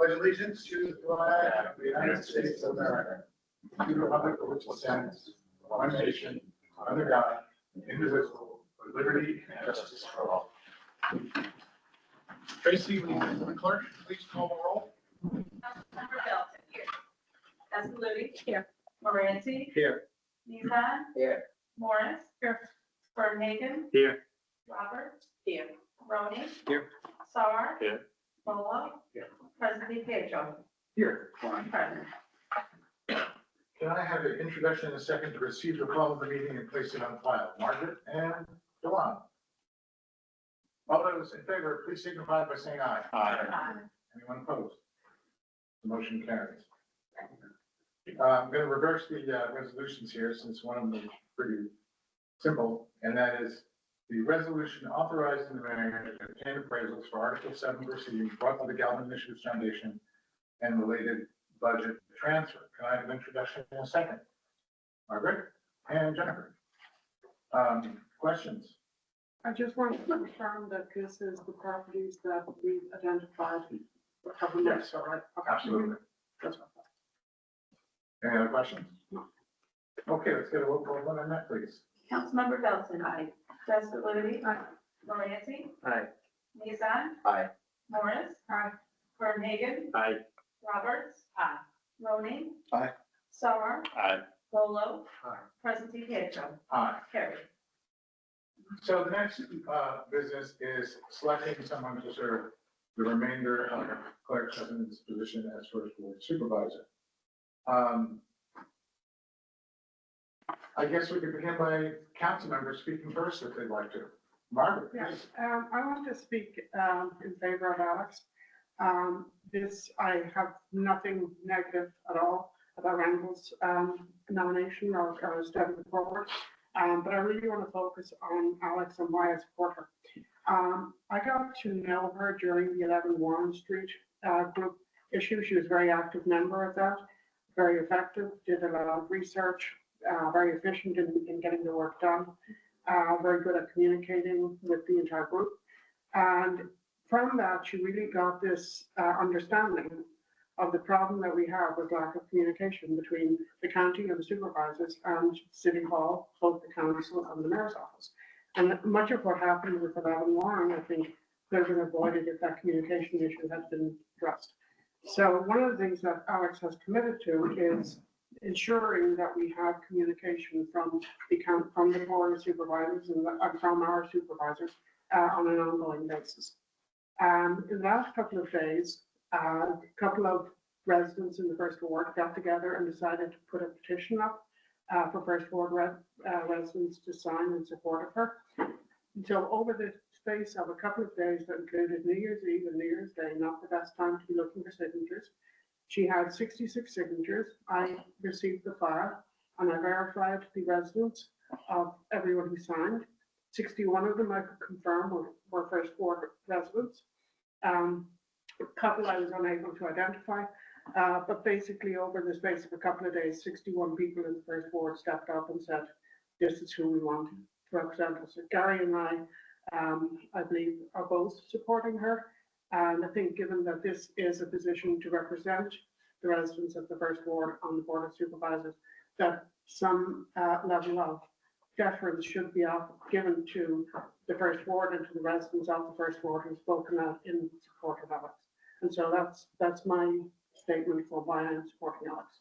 Pledge allegiance to the flag of the United States of America, to the republic for which it stands, one nation, under God, indivisible, with liberty and justice for all. Tracy, will the clerk please call the roll? Councilmember Belton. Here. Castellucci. Here. Moranci. Here. Nissan. Here. Morris. Here. Fernhagen. Here. Roberts. Here. Roney. Here. Saar. Here. Volo. Here. President Pedro. Here. Four present. Can I have an introduction and a second to receive the call of the meeting and place it on file? Margaret and Dewan. All those in favor, please signify by saying aye. Aye. Anyone opposed? The motion carries. I'm going to reverse the resolutions here since one of them is pretty simple, and that is the resolution authorizing the mayor to obtain appraisals for Article 7 proceedings brought by the Galvin Initiatives Foundation and related budget transfer. Can I have an introduction in a second? Margaret and Jennifer. Questions? I just want to confirm that this is the properties that we identified a couple of months ago, right? Okay. Absolutely. That's what Any other questions? Okay, let's get a roll call vote on that, please. Councilmember Belton. Aye. Castellucci. Aye. Moranci. Aye. Nissan. Aye. Morris. Aye. Fernhagen. Aye. Roberts. Aye. Roney. Aye. Saar. Aye. Volo. Aye. President Pedro. Aye. Carried. So the next business is selecting someone to serve the remainder of Clerk Cousins' position as first ward supervisor. I guess we could begin by council members speaking first if they'd like to. Margaret, Yes, please. I want to speak in favor of Alex. I have nothing negative at all about Randall's nomination or stepping forward. But I really want to focus on Alex and why I support her. I got to know her during the 11 Warren Street group issue. She was a very active member of that, very effective, did a lot of research, very efficient in getting the work done, very good at communicating with the entire group. And from that, she really got this understanding of the problem that we have with lack of communication between the county and the supervisors and City Hall, both the council and the mayor's office. And much of what happened with 11 Warren, I think, could have been avoided if that communication issue had been addressed. So one of the things that Alex has committed to is ensuring that we have communication from the board of supervisors and from our supervisors on an ongoing basis. In the last couple of days, a couple of residents in the First Ward got together and decided to put a petition up for First Ward residents to sign in support of her. And so over the space of a couple of days that included New Year's Eve and New Year's Day, not the best time to be looking for signatures, she had 66 signatures. I received the file and I verified the residents of everyone who signed. 61 of them I could confirm were First Ward residents. A couple I was unable to identify, but basically over the space of a couple of days, 61 people in the First Ward stepped up and said, this is who we want to represent us. So Gary and I believe, are both supporting her. And I think given that this is a position to represent the residents of the First Ward on the Board of Supervisors, that some level of deference should be given to the First Ward and to the residents of the First Ward who've spoken out in support of Alex. And so that's my statement for why I'm supporting Alex.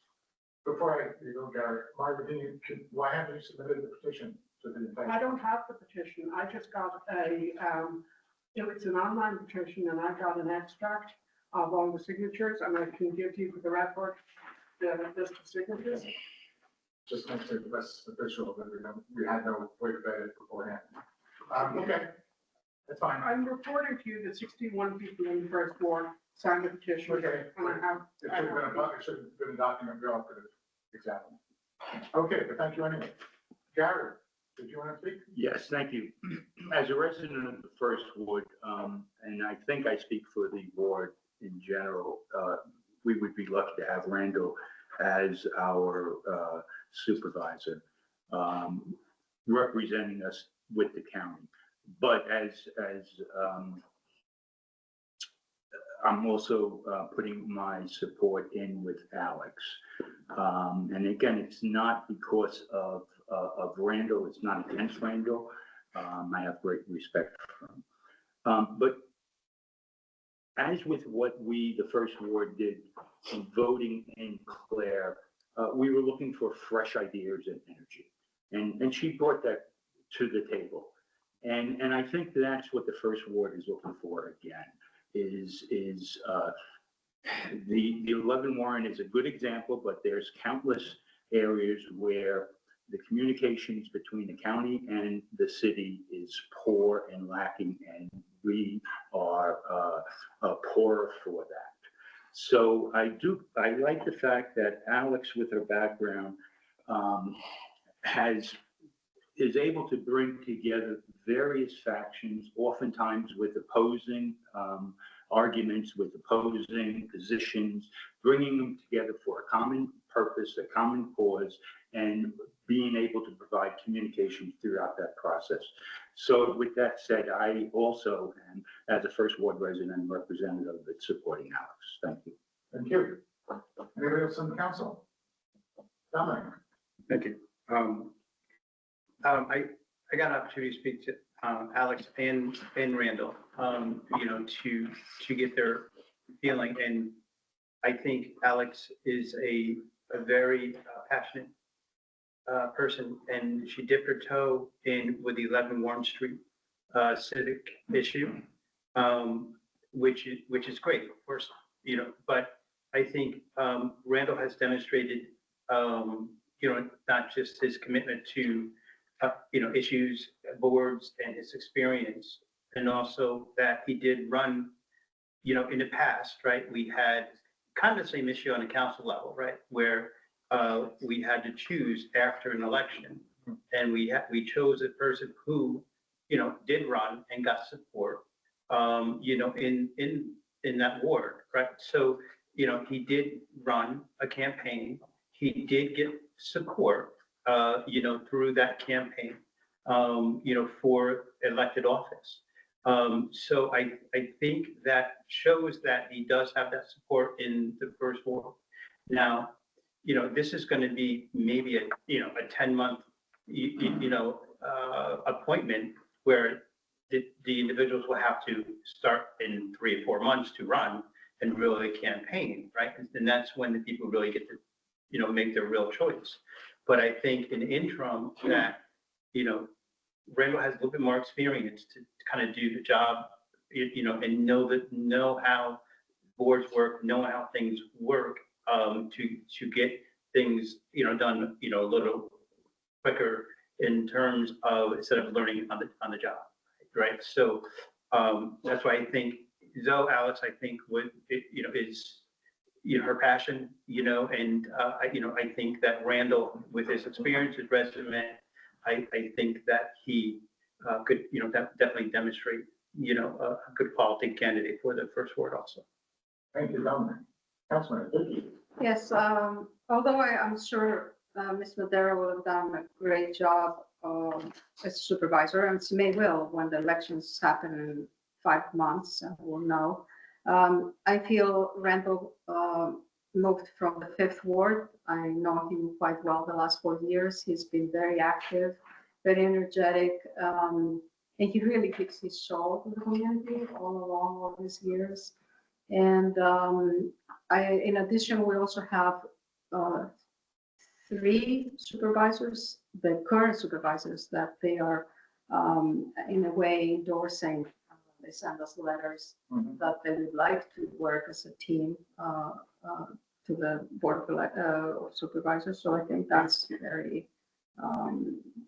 Before you go, Gary, Margaret, why haven't you submitted the petition to the? I don't have the petition. I just got it's an online petition and I got an extract of all the signatures and I can give you for the record the list of signatures. Just makes it less official that we had no way to vet it beforehand. Okay, that's fine. I'm reporting to you that 61 people in the First Ward signed the petition. Okay. And I have. It should have been a document we all could have examined. Okay, but thank you anyway. Gary, did you want to speak? Yes, thank you. As a resident of the First Ward, and I think I speak for the ward in general, we would be lucky to have Randall as our supervisor, representing us with the county. But as I'm also putting my support in with Alex. And again, it's not because of Randall, it's not against Randall. I have great respect for him. But as with what we, the first ward, did in voting in Claire, we were looking for fresh ideas and energy. And she brought that to the table. And I think that's what the first ward is looking for again, is the 11 Warren is a good example, but there's countless areas where the communications between the county and the city is poor and lacking, and we are poorer for that. So I like the fact that Alex, with her background, is able to bring together various factions, oftentimes with opposing arguments, with opposing positions, bringing them together for a common purpose, a common cause, and being able to provide communication throughout that process. So with that said, I also am, as a first ward resident and representative, supporting Alex. Thank you. Thank you. Anybody else on the council? Dominic? Thank you. I got an opportunity to speak to Alex and Randall, you know, to get their feeling. And I think Alex is a very passionate person, and she dipped her toe in with the 11 Warren Street civic issue, which is great, of course, you know. But I think Randall has demonstrated, you know, not just his commitment to you know, issues, boards, and his experience, and also that he did run, you know, in the past, right? We had kind of the same issue on the council level, right? Where we had to choose after an election, and we chose a person who, you know, did run and got support, you know, in that ward, right? So, you know, he did run a campaign. He did get support, you know, through that campaign, you know, for elected office. So I think that shows that he does have that support in the first ward. Now, you know, this is going to be maybe a 10-month, you know, appointment where the individuals will have to start in 3 or 4 months to run and really campaign, right? And that's when the people really get to, you know, make their real choice. But I think in the interim that, you know, Randall has a little bit more experience to kind of do the job, you know, and know how boards work, know how things work, to get things, you know, done, you know, a little quicker in terms of, instead of learning on the job, right? So that's why I think, though Alex, I think you know, is, you know, her passion, you know, and you know, I think that Randall, with his experience, his resume, I think that he could, you know, definitely demonstrate, you know, a good quality candidate for the first ward also. Thank you, Dominic. Councilman, thank you. Yes, although I'm sure Ms. Madera will have done a great job as supervisor, and she may will when the elections happen in 5 months, we'll know. I feel Randall moved from the 5th ward. I know him quite well the last 4 years. He's been very active, very energetic, and he really gives his soul to the community all along all these years. And in addition, we also have 3 supervisors, the current supervisors, that they are in a way endorsing. They send us letters that they would like to work as a team to the board of supervisors. So I think that's very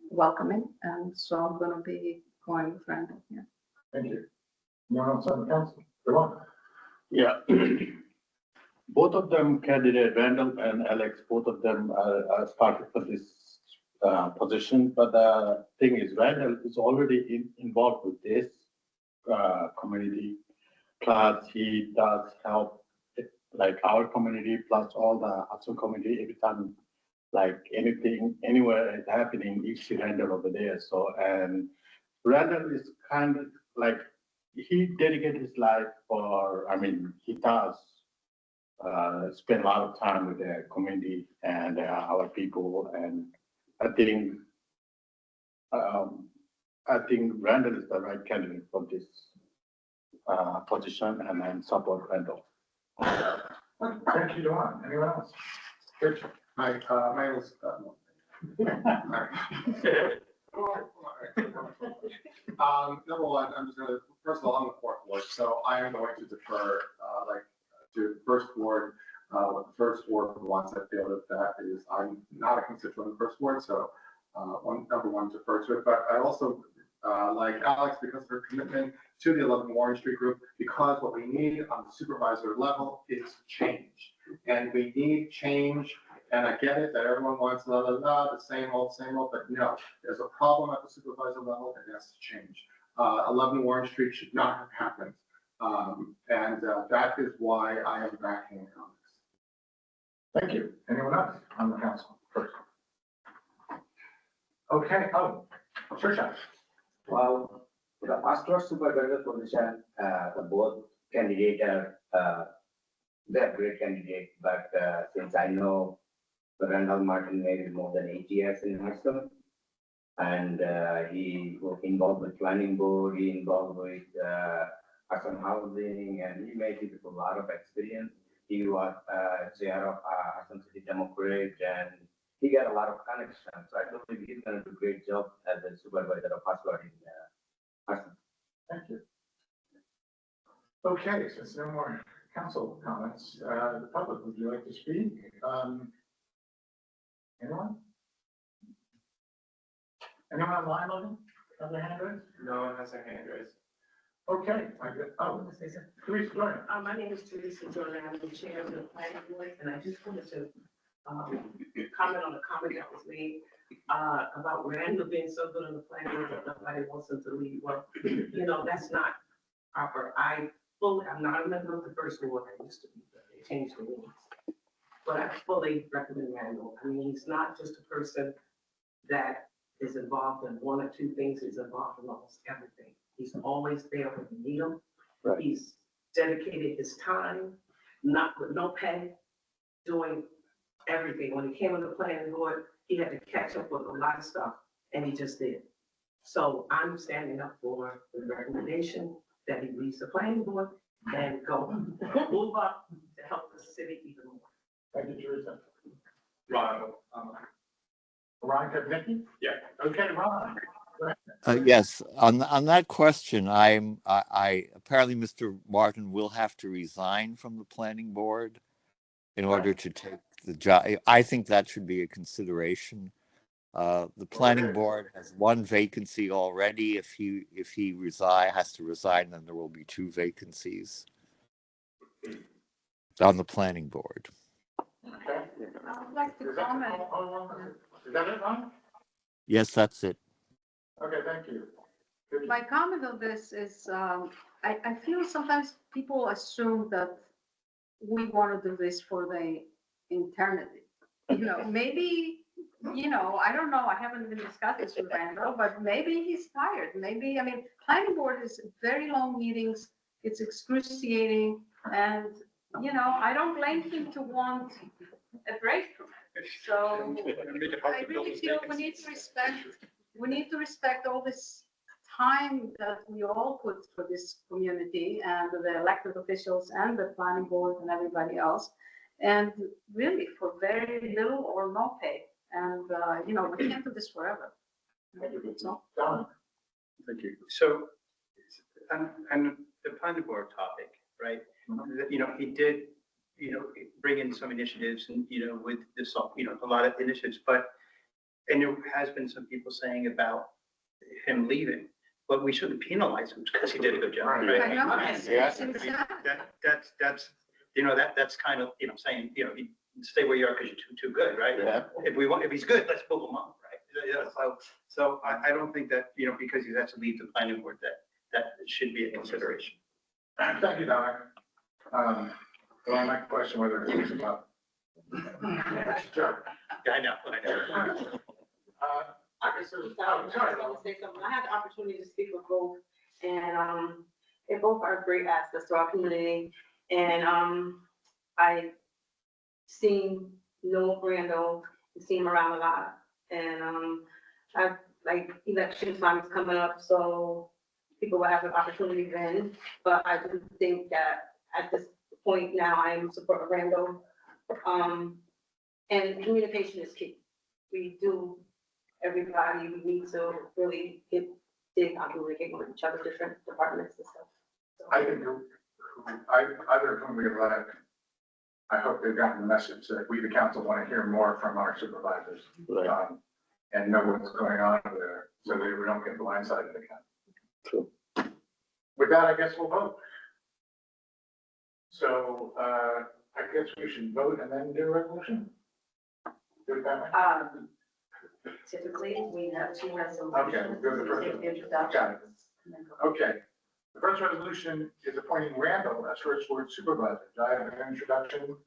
welcoming. And so I'm going to be going with Randall here. Thank you. Anyone else on the council? Go on. Yeah. Both of them, candidate Randall and Alex, both of them are started for this position. But the thing is, Randall is already involved with this community. Plus, he does help like our community, plus all the Hudson community. Every time, like anything, anywhere is happening, you see Randall over there. So, and Randall is kind of like he dedicated his life he does spend a lot of time with the community and our people, and I think Randall is the right candidate for this position, and I support Randall. Thank you, Dewan. Anyone else? Richard? Hi, my name is, number one, I'm just gonna, first of all, I'm the fourth ward, so I am going to defer, to the first ward. What the first ward wants, I feel that is, I'm not a constituent of the first ward, so, number one, defer to it, but I also, like Alex, because of her commitment to the 11 Warren Street group, because what we need on the supervisor level is change. And we need change, and I get it that everyone wants the same old, but no, there's a problem at the supervisor level, and it has to change. 11 Warren Street should not have happened. And that is why I am backing on this. Thank you. Anyone else on the council first? Okay, Trisha. Well, the first ward supervisor position, the both candidate are, they're great candidate, but since I know Randall Martin maybe more than 8 years in Hudson, and he was involved with planning board, he involved with Hudson Housing, and he made it with a lot of experience. He was chair of Hudson City Democrat, and he got a lot of connections. So I believe he's going to do a great job as a supervisor of Hudson in Hudson. Thank you. Okay, since no more council comments, the public, would you like to speak? Anyone? Anyone online, Logan? Have their hand raised? No one has their hand raised. Okay, Teresa, go ahead. My name is Teresa Jordan. I'm the chair of the planning board, and I just wanted to comment on a comment that was made about Randall being so good on the planning board that nobody wants him to leave. Well, you know, that's not proper. I'm not a member of the first ward. I used to be, but they changed the rules. But I fully recommend Randall. I mean, he's not just a person that is involved in one or two things. He's involved in almost everything. He's always there when you need him. Right. He's dedicated his time, not with no pay, doing everything. When he came on the planning board, he had to catch up with a lot of stuff, and he just did. So I'm standing up for the recommendation that he leaves the planning board and go move up to help the city even more. Thank you, Teresa. Ron, Ron Kevnicki? Yeah. Okay, Ron. Yes, on that question, I apparently Mr. Martin will have to resign from the planning board in order to take the job. I think that should be a consideration. The planning board has one vacancy already. If he has to resign, then there will be 2 vacancies on the planning board. Okay. I would like to Is that, comment. is that it, Ron? Yes, that's it. Okay, thank you. My comment on this is, I feel sometimes people assume that we want to do this for the eternity. You know, maybe, you know, I don't know, I haven't been discussing this with Randall, but maybe he's tired. Maybe, I mean, planning board is very long meetings, it's excruciating, and, you know, I don't blame him to want a break from it. So I really feel we need to respect all this time that we all put for this community and the elected officials and the planning board and everybody else. And really for very little or no pay. And, you know, we can't do this forever. So, Don? Thank you. So, on the planning board topic, right? You know, he did, you know, bring in some initiatives and, you know, with this, you know, a lot of initiatives, but, and there has been some people saying about him leaving, but we shouldn't penalize him because he did a good job, right? I know. Yes. It's sad. That's, you know, that's kind of, you know, saying, you know, stay where you are because you're too good, right? Yeah. If he's good, let's move him up, right? Yeah, so I don't think that, you know, because he has to leave the planning board, that should be a consideration. Thank you, Don. Well, I might question whether it's about. Sure. Yeah, I know. I guess it was, oh, I sorry. was gonna say something. I had the opportunity to speak with both, and They both are great assets to our community, and, I seen Noel Brando, seen him around a lot, and, I've, like, election time is coming up, so people will have an opportunity then, but I do think that at this point now, I am supporting Randall. And communication is key. We do, everybody, we need to really get, communicating with each other, different departments and stuff. So, I think, either of whom we elect, I hope they've gotten the message that we, the council, want to hear more from our supervisors. Right. And know what's going on over there, so that we don't get blindsided again. True. With that, I guess we'll vote. So, I guess we should vote and then do a resolution. Do it that way? Typically, we have two resolutions. Okay, we'll do the first one. Introduction. Got it. Okay, the first resolution is appointing Randall as first ward supervisor. Do I have an introduction?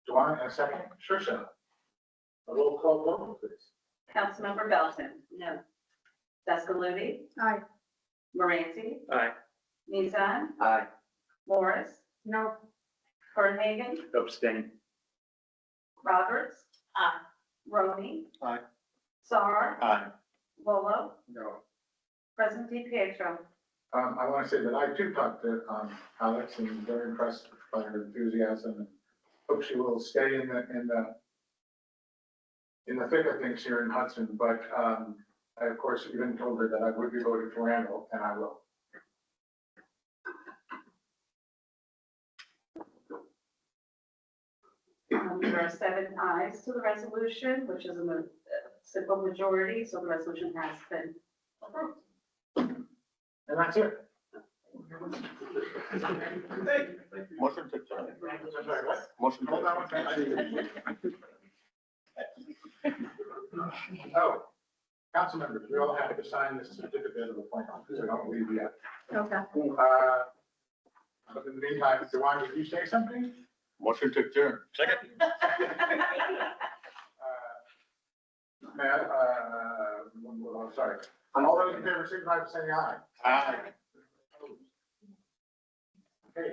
Duane, and a second? Sure, sir. A roll call vote, please. Councilmember Belton. No. Scaluti. Aye. Moranti. Aye. Mizan. Aye. Morris. No. Fernhagen. Abstain. Roberts. Aye. Roney. Aye. Sarar. Aye. Volo. No. President DiPietro. I want to say that I too talked to Alex and very impressed by her enthusiasm and hope she will stay in the thick of things here in Hudson. But I, of course, even told her that I would be voting for Randall, and I will. There are 7 ayes to the resolution, which is a simple majority, so the resolution has been approved. And that's it. Motion to adjourn. I'm sorry, what? Motion to Hold on adjourn. one second. Oh, council members, we all have to sign this certificate of appointment, so don't leave yet. Okay. But in the meantime, Dewan, did you say something? Motion to adjourn. Second. Matt, sorry. All those in favor, signify by saying aye. Aye. Okay,